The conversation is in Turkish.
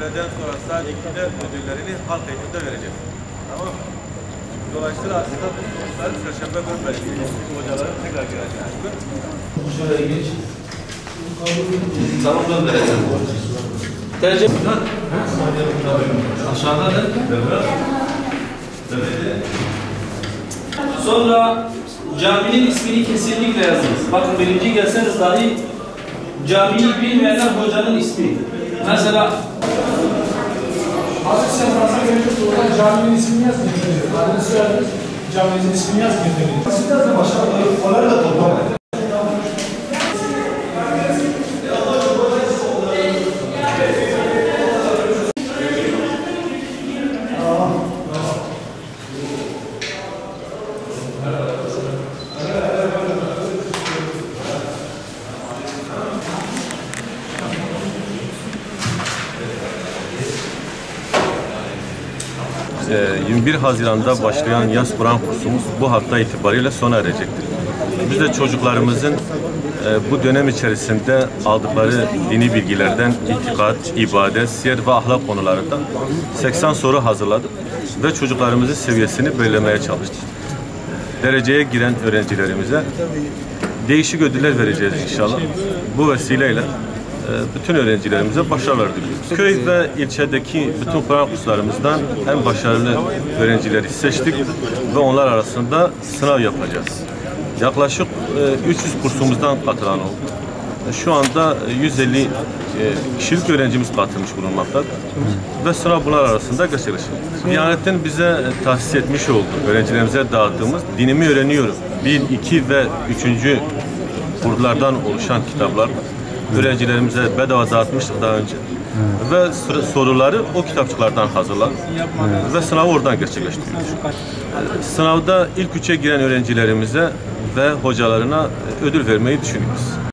öğleden sonra saat 2'de ödüllerini halk eğitimde vereceğiz. Tamam mı? Dolayısıyla aslında bu sonuçları Çarşamba günü belirleyeceğiz. Hocaların tekrar geleceğiz. Şuraya geç. Tamam göndereceğim. Tercih. Aşağıda da. Sonra caminin ismini kesinlikle yazınız. Bakın birinci gelseniz dahi camiyi bilmeyenler hocanın ismi. Mesela Hazır sefrasına gelecek olarak caminin ismini yazmıyor. Adını söylediniz, caminin ismini yazmıyor. Siz de başarılı, onları da toplamayın. Ee, 21 Haziran'da başlayan yaz Kur'an kursumuz bu hafta itibariyle sona erecektir. Biz de çocuklarımızın bu dönem içerisinde aldıkları dini bilgilerden itikat, ibadet, siyer ve ahlak konularında 80 soru hazırladık ve çocuklarımızın seviyesini belirlemeye çalıştık. Dereceye giren öğrencilerimize değişik ödüller vereceğiz inşallah. Bu vesileyle bütün öğrencilerimize başarılar diliyoruz. Köy ve ilçedeki bütün Kur'an kurslarımızdan en başarılı öğrencileri seçtik ve onlar arasında sınav yapacağız. Yaklaşık 300 kursumuzdan katılan oldu. Şu anda 150 kişilik öğrencimiz katılmış bulunmaktadır ve sınav bunlar arasında gerçekleşecek. Diyanet'in bize tahsis etmiş olduğu, öğrencilerimize dağıttığımız Dinimi Öğreniyorum 1, 2 ve 3. kurlardan oluşan kitaplar öğrencilerimize bedava dağıtmıştık daha önce. Ve soruları o kitapçıklardan hazırladık. Ve sınavı oradan gerçekleştiriyoruz. Sınavda ilk 3'e giren öğrencilerimize ve hocalarına ödül vermeyi düşünüyoruz.